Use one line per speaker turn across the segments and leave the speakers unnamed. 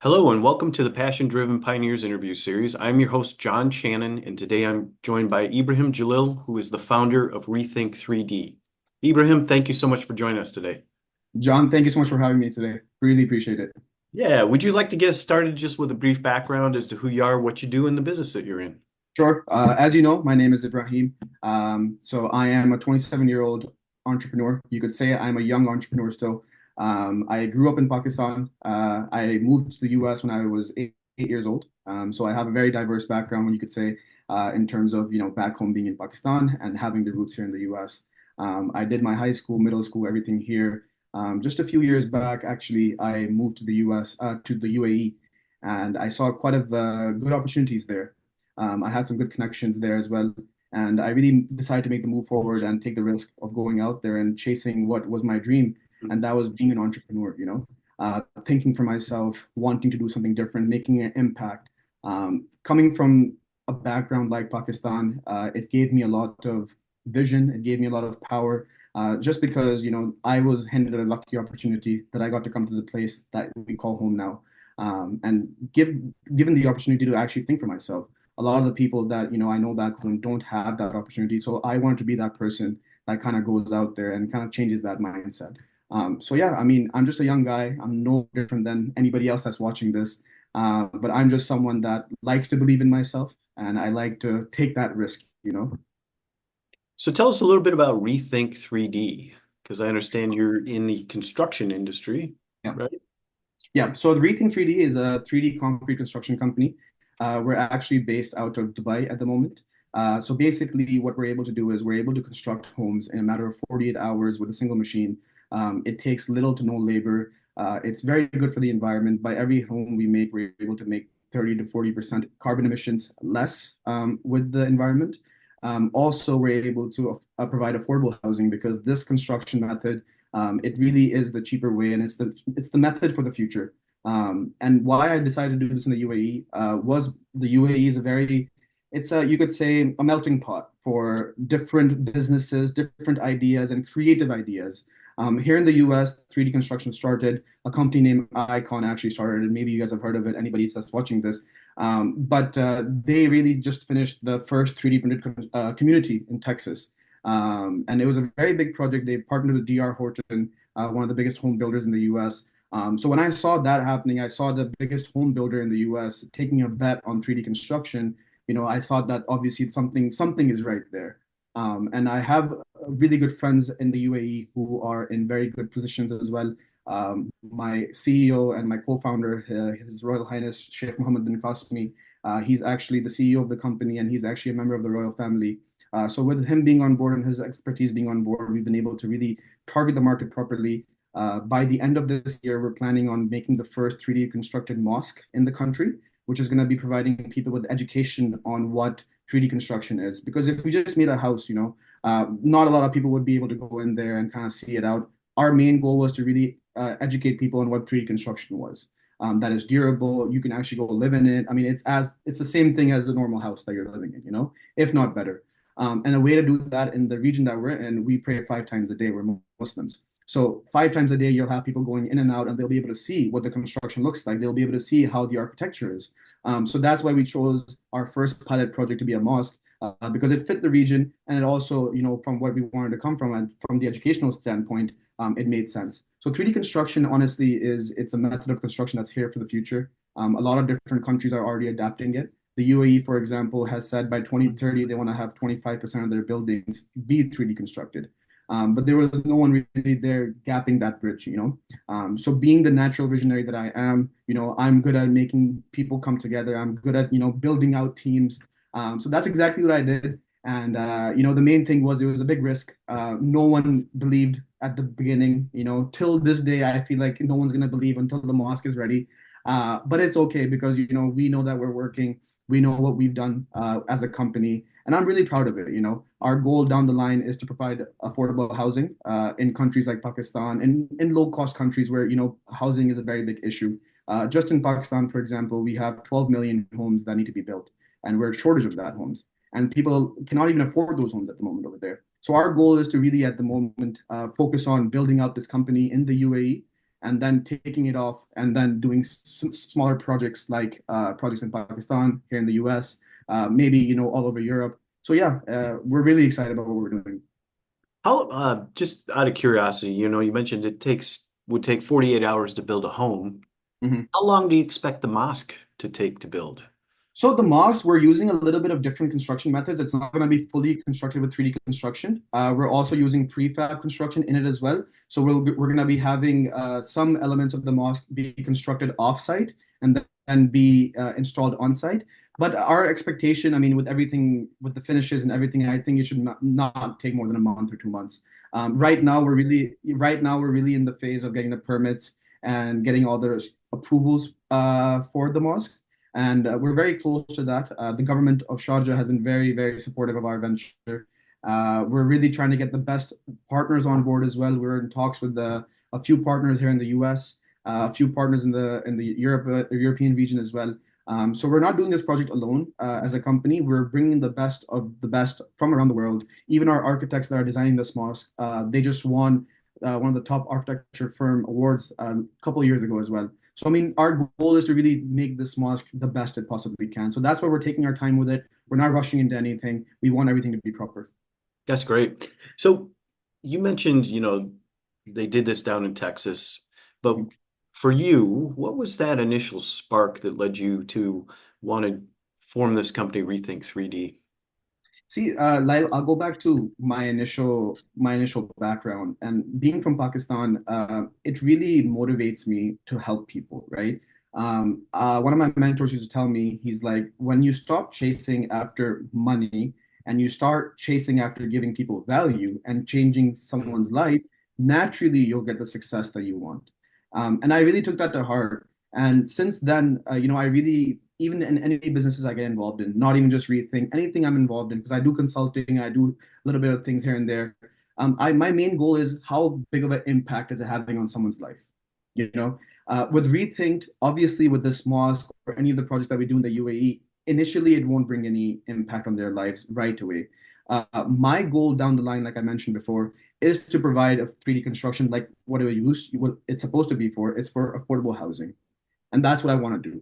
Hello and welcome to the Passion Driven Pioneers interview series. I'm your host, John Channon, and today I'm joined by Ibrahim Jalil, who is the founder of Rethink 3D. Ibrahim, thank you so much for joining us today.
John, thank you so much for having me today. Really appreciate it.
Yeah, would you like to get us started just with a brief background as to who you are, what you do in the business that you're in?
Sure. As you know, my name is Ibrahim. So I am a 27-year-old entrepreneur. You could say I'm a young entrepreneur still. I grew up in Pakistan. I moved to the US when I was 8 years old. So I have a very diverse background, when you could say, in terms of, back home being in Pakistan and having the roots here in the US. I did my high school, middle school, everything here. Just a few years back, actually, I moved to the US, to the UAE, and I saw quite of good opportunities there. I had some good connections there as well. And I really decided to make the move forward and take the risk of going out there and chasing what was my dream. And that was being an entrepreneur, thinking for myself, wanting to do something different, making an impact. Coming from a background like Pakistan, it gave me a lot of vision. It gave me a lot of power. Just because, I was handed a lucky opportunity that I got to come to the place that we call home now. And given the opportunity to actually think for myself. A lot of the people that I know back home don't have that opportunity. So I want to be that person that kind of goes out there and kind of changes that mindset. So yeah, I mean, I'm just a young guy. I'm no different than anybody else that's watching this. But I'm just someone that likes to believe in myself, and I like to take that risk.
So tell us a little bit about Rethink 3D, because I understand you're in the construction industry,
Yeah.
right?
Yeah. So the Rethink 3D is a 3D concrete construction company. We're actually based out of Dubai at the moment. So basically, what we're able to do is we're able to construct homes in a matter of 48 hours with a single machine. It takes little to no labor. It's very good for the environment. By every home we make, we're able to make 30 to 40% carbon emissions less with the environment. Also, we're able to provide affordable housing because this construction method, it really is the cheaper way, and it's the method for the future. And why I decided to do this in the UAE was the UAE is a very, it's a, you could say, a melting pot for different businesses, different ideas, and creative ideas. Here in the US, 3D construction started. A company named Icon actually started, and maybe you guys have heard of it. Anybody that's watching this, but they really just finished the first 3D printed community in Texas. And it was a very big project. They partnered with DR Horton, one of the biggest home builders in the US. So when I saw that happening, I saw the biggest home builder in the US taking a bet on 3D construction. I thought that obviously something is right there. And I have really good friends in the UAE who are in very good positions as well. My CEO and my co-founder, His Royal Highness Sheikh Mohammed bin Qasmi, he's actually the CEO of the company, and he's actually a member of the royal family. So with him being on board and his expertise being on board, we've been able to really target the market properly. By the end of this year, we're planning on making the first 3D constructed mosque in the country, which is going to be providing people with education on what 3D construction is. Because if we just made a house, not a lot of people would be able to go in there and kind of see it out. Our main goal was to really educate people on what 3D construction was. That is durable. You can actually go live in it. I mean, it's the same thing as the normal house that you're living in, if not better. And a way to do that in the region that we're in, we pray 5 times a day. We're Muslims. So 5 times a day, you'll have people going in and out, and they'll be able to see what the construction looks like. They'll be able to see how the architecture is. So that's why we chose our first pilot project to be a mosque, because it fit the region, and it also, from where we wanted to come from and from the educational standpoint, it made sense. So 3D construction, honestly, it's a method of construction that's here for the future. A lot of different countries are already adapting it. The UAE, for example, has said by 2030 they want to have 25% of their buildings be 3D constructed. But there was no one really there gapping that bridge. So being the natural visionary that I am, I'm good at making people come together. I'm good at, building out teams. So that's exactly what I did. And, the main thing was it was a big risk. No one believed at the beginning, till this day, I feel like no one's going to believe until the mosque is ready. But it's okay because, we know that we're working. We know what we've done as a company, and I'm really proud of it. Our goal down the line is to provide affordable housing in countries like Pakistan and in low-cost countries where housing is a very big issue. Just in Pakistan, for example, we have 12 million homes that need to be built, and we're a shortage of that homes, and people cannot even afford those homes at the moment over there. So our goal is to really, at the moment, focus on building out this company in the UAE and then taking it off and then doing smaller projects like projects in Pakistan, here in the US, maybe, all over Europe. So yeah, we're really excited about what we're doing.
How, just out of curiosity, you mentioned would take 48 hours to build a home.
Mhm.
How long do you expect the mosque to take to build?
So the mosque, we're using a little bit of different construction methods. It's not going to be fully constructed with 3D construction. We're also using prefab construction in it as well. So we're going to be having some elements of the mosque be constructed off-site and then be installed on-site. But our expectation, I mean, with everything, with the finishes and everything, I think it should not take more than a month or 2 months. Right now we're really in the phase of getting the permits and getting all the approvals for the mosque, and we're very close to that. The government of Sharjah has been very, very supportive of our venture. We're really trying to get the best partners on board as well. We're in talks with a few partners here in the U.S., a few partners in the European region as well. So we're not doing this project alone as a company. We're bringing the best of the best from around the world. Even our architects that are designing this mosque, they just won one of the top architecture firm awards a couple of years ago as well. So, I mean, our goal is to really make this mosque the best it possibly can. So that's why we're taking our time with it. We're not rushing into anything. We want everything to be proper.
That's great. So you mentioned, they did this down in Texas, but for you, what was that initial spark that led you to want to form this company, Rethink 3D?
See, Lyle, I'll go back to my initial background, and being from Pakistan, it really motivates me to help people, right? One of my mentors used to tell me, he's like, when you stop chasing after money and you start chasing after giving people value and changing someone's life, naturally you'll get the success that you want. And I really took that to heart. And since then, I really, even in any businesses I get involved in, not even just Rethink, anything I'm involved in, because I do consulting, I do a little bit of things here and there. My main goal is how big of an impact is it having on someone's life? With Rethink, obviously with this mosque or any of the projects that we do in the UAE, initially it won't bring any impact on their lives right away. My goal down the line, like I mentioned before, is to provide a 3D construction like what it's supposed to be for. It's for affordable housing, and that's what I want to do.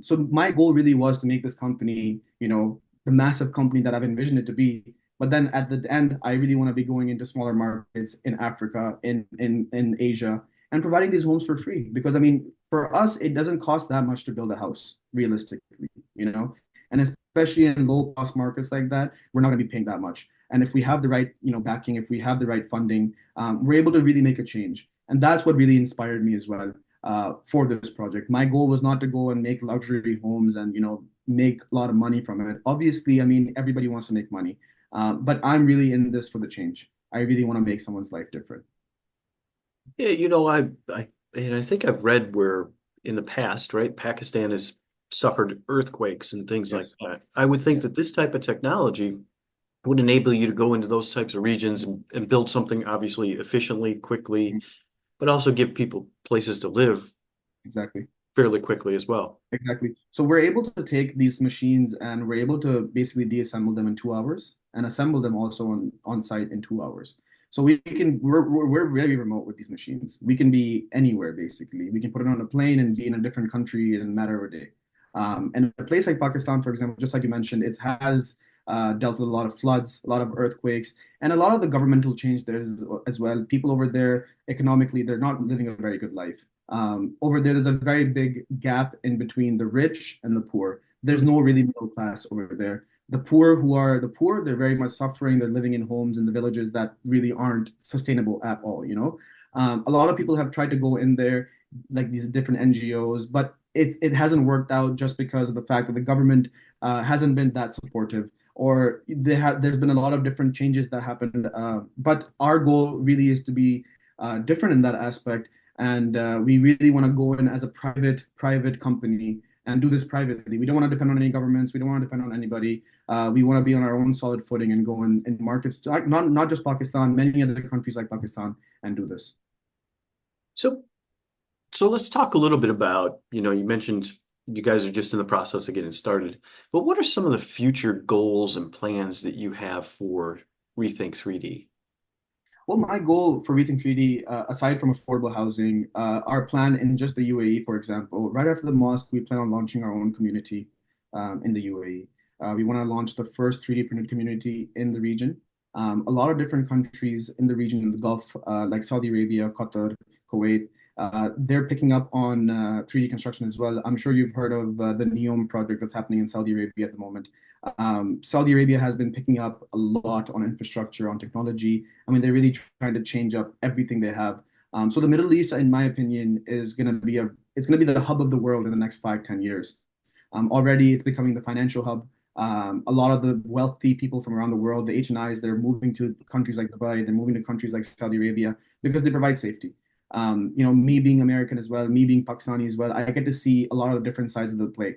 So my goal really was to make this company, the massive company that I've envisioned it to be. But then at the end, I really want to be going into smaller markets in Africa, in Asia, and providing these homes for free. Because I mean, for us, it doesn't cost that much to build a house, realistically, and especially in low cost markets like that, we're not going to be paying that much. And if we have the right, backing, if we have the right funding, we're able to really make a change. And that's what really inspired me as well for this project. My goal was not to go and make luxury homes and make a lot of money from it. Obviously, I mean everybody wants to make money, but I'm really in this for the change. I really want to make someone's life different.
Yeah, and I think I've read where in the past, right, Pakistan has suffered earthquakes and things like
Yes.
that. I would think
Yeah.
that this type of technology would enable you to go into those types of regions and build something obviously efficiently, quickly, but also give people places to live
Exactly.
fairly quickly as well.
Exactly. So we're able to take these machines and we're able to basically deassemble them in 2 hours and assemble them also on site in 2 hours. So we're very remote with these machines. We can be anywhere basically. We can put it on a plane and be in a different country in a matter of a day. And a place like Pakistan, for example, just like you mentioned, it has dealt with a lot of floods, a lot of earthquakes, and a lot of the governmental change there as well. People over there, economically, they're not living a very good life. Over there's a very big gap in between the rich and the poor. There's no really middle class over there. The poor who are the poor, they're very much suffering. They're living in homes in the villages that really aren't sustainable at all. A lot of people have tried to go in there, like these different NGOs, but it hasn't worked out just because of the fact that the government hasn't been that supportive, or there's been a lot of different changes that happened. But our goal really is to be different in that aspect, and we really want to go in as a private company and do this privately. We don't want to depend on any governments. We don't want to depend on anybody. We want to be on our own solid footing and go in markets like not just Pakistan, many other countries like Pakistan, and do this.
So, so let's talk a little bit about, you mentioned you guys are just in the process of getting started, but what are some of the future goals and plans that you have for Rethink 3D?
Well, my goal for Rethink 3D, aside from affordable housing, our plan in just the UAE, for example, right after the mosque, we plan on launching our own community in the UAE. We want to launch the first 3D printed community in the region. A lot of different countries in the region, in the Gulf, like Saudi Arabia, Qatar, Kuwait, they're picking up on 3D construction as well. I'm sure you've heard of the NEOM project that's happening in Saudi Arabia at the moment. Saudi Arabia has been picking up a lot on infrastructure, on technology. I mean, they're really trying to change up everything they have. So the Middle East, in my opinion, is going to be it's going to be the hub of the world in the next 5, 10 years. Already, it's becoming the financial hub. A lot of the wealthy people from around the world, the H&Is, they're moving to countries like Dubai, they're moving to countries like Saudi Arabia because they provide safety. Me being American as well, me being Pakistani as well, I get to see a lot of the different sides of the plate.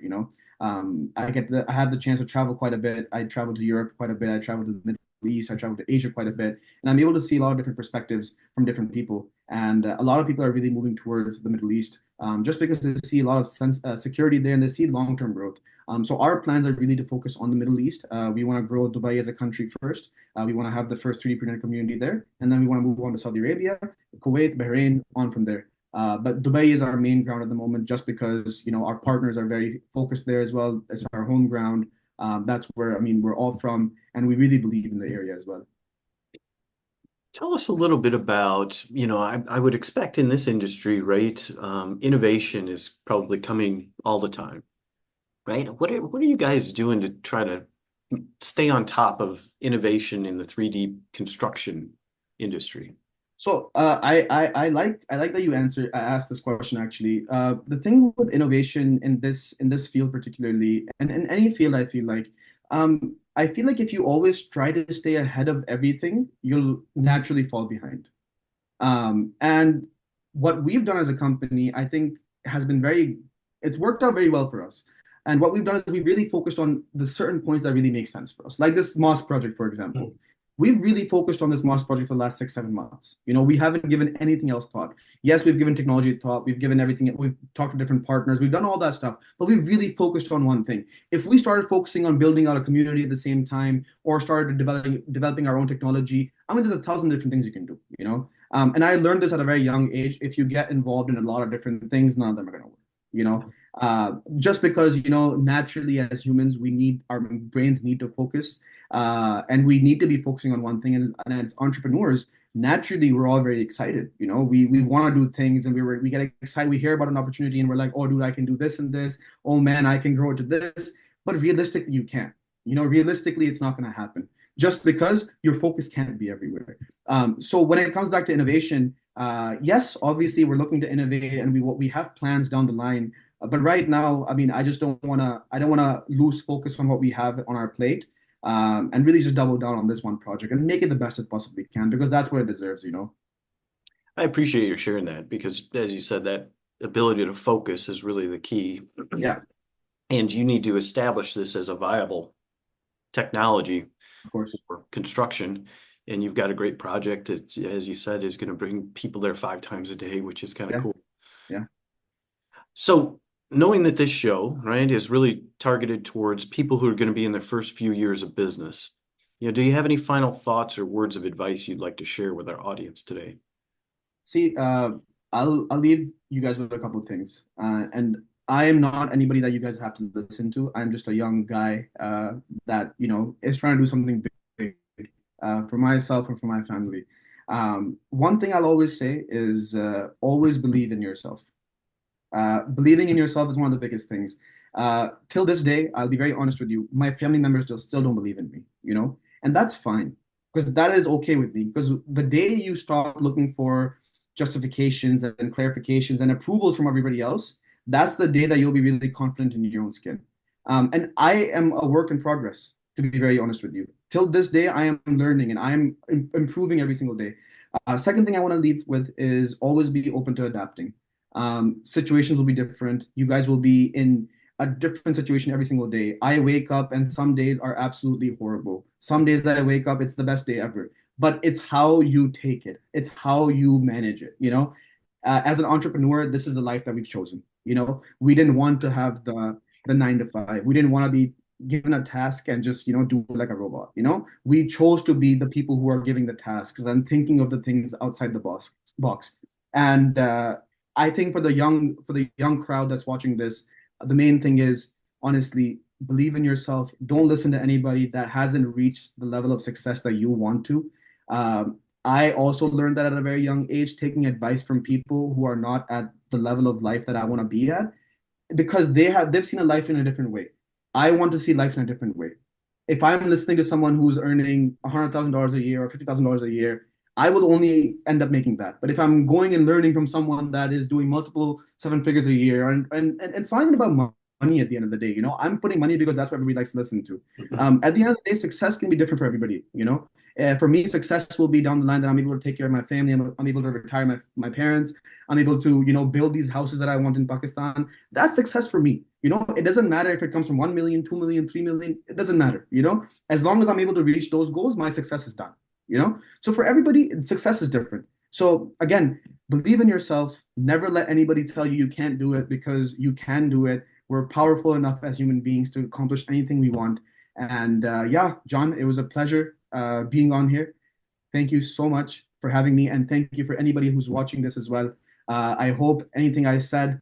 I have the chance to travel quite a bit. I travel to Europe quite a bit. I travel to the Middle East. I travel to Asia quite a bit, and I'm able to see a lot of different perspectives from different people. And a lot of people are really moving towards the Middle East just because they see a lot of security there and they see long-term growth. So our plans are really to focus on the Middle East. We want to grow Dubai as a country first. We want to have the first 3D printed community there, and then we want to move on to Saudi Arabia, Kuwait, Bahrain, on from there. But Dubai is our main ground at the moment, just because our partners are very focused there as well. It's our home ground. That's where we're all from, and we really believe in the area as well.
Tell us a little bit about, I would expect in this industry, right? Innovation is probably coming all the time, right? What are you guys doing to try to stay on top of innovation in the 3D construction industry?
So I like that you asked this question actually. The thing with innovation in this field particularly, and in any field, I feel like if you always try to stay ahead of everything, you'll naturally fall behind. And what we've done as a company, I think, has been it's worked out very well for us. And what we've done is we really focused on the certain points that really make sense for us, like this mosque project, for example. We've really focused on this mosque project for the last 6, 7 months. We haven't given anything else thought. Yes, we've given technology thought. We've given everything. We've talked to different partners. We've done all that stuff, but we've really focused on one thing. If we started focusing on building out a community at the same time, or started developing our own technology, there's 1,000 different things you can do. And I learned this at a very young age. If you get involved in a lot of different things, none of them are going to work. Just because naturally as humans, our brains need to focus, and we need to be focusing on one thing. And as entrepreneurs, naturally we're all very excited. We want to do things, and we get excited. We hear about an opportunity, and we're like, oh, dude, I can do this and this. Oh man, I can grow to this. But realistically, you can't. Realistically, it's not going to happen just because your focus can't be everywhere. So when it comes back to innovation, yes, obviously we're looking to innovate, and we have plans down the line. But right now, I just don't want to. I don't want to lose focus on what we have on our plate, and really just double down on this one project and make it the best it possibly can, because that's what it deserves.
I appreciate you sharing that because, as you said, that ability to focus is really the key.
Yeah,
And you need to establish this as a viable technology
of course.
for construction. And you've got a great project that, as you said, is going to bring people there 5 times a day, which is kind of
Yeah,
cool.
yeah.
So, knowing that this show, right, is really targeted towards people who are going to be in their first few years of business, do you have any final thoughts or words of advice you'd like to share with our audience today?
See, I'll leave you guys with a couple of things, and I am not anybody that you guys have to listen to. I'm just a young guy that is trying to do something big for myself and for my family. One thing I'll always say is always believe in yourself. Believing in yourself is one of the biggest things. Till this day, I'll be very honest with you. My family members still don't believe in me, and that's fine, because that is okay with me. Because the day you stop looking for justifications and clarifications and approvals from everybody else, that's the day that you'll be really confident in your own skin. And I am a work in progress, to be very honest with you. Till this day, I am learning and I am improving every single day. Second thing I want to leave with is always be open to adapting. Situations will be different. You guys will be in a different situation every single day. I wake up and some days are absolutely horrible. Some days that I wake up, it's the best day ever. But it's how you take it. It's how you manage it. As an entrepreneur, this is the life that we've chosen. We didn't want to have the 9 to 5. We didn't want to be given a task and just, do it like a robot. We chose to be the people who are giving the tasks and thinking of the things outside the box. And I think for the young crowd that's watching this, the main thing is, honestly, believe in yourself. Don't listen to anybody that hasn't reached the level of success that you want to. I also learned that at a very young age, taking advice from people who are not at the level of life that I want to be at, because they've seen a life in a different way. I want to see life in a different way. If I'm listening to someone who's earning $100,000 a year or $50,000 a year, I will only end up making that. But if I'm going and learning from someone that is doing multiple seven figures a year, and it's not even about money at the end of the day, I'm putting money because that's what everybody likes to listen to. At the end of the day, success can be different for everybody. For me, success will be down the line that I'm able to take care of my family. I'm able to retire my parents. I'm able to, build these houses that I want in Pakistan. That's success for me. It doesn't matter if it comes from 1 million, 2 million, 3 million. It doesn't matter. As long as I'm able to reach those goals, my success is done. So for everybody, success is different. So again, believe in yourself. Never let anybody tell you you can't do it, because you can do it. We're powerful enough as human beings to accomplish anything we want. And yeah, John, it was a pleasure being on here. Thank you so much for having me. And thank you for anybody who's watching this as well. I hope anything I said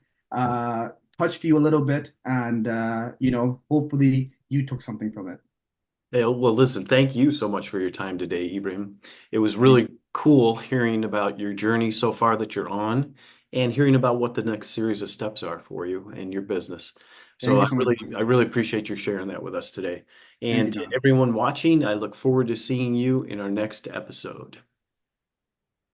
touched you a little bit, and hopefully you took something from it.
Hey, well, listen, thank you so much for your time today, Ibrahim. It was
Thank
really cool hearing about your journey so far that you're on and hearing about what the next series of steps are for you and your business. So
thank you
I
so much,
really,
John.
I really appreciate you sharing that with us today.
Thank you,
And to
John.
everyone watching, I look forward to seeing you in our next episode.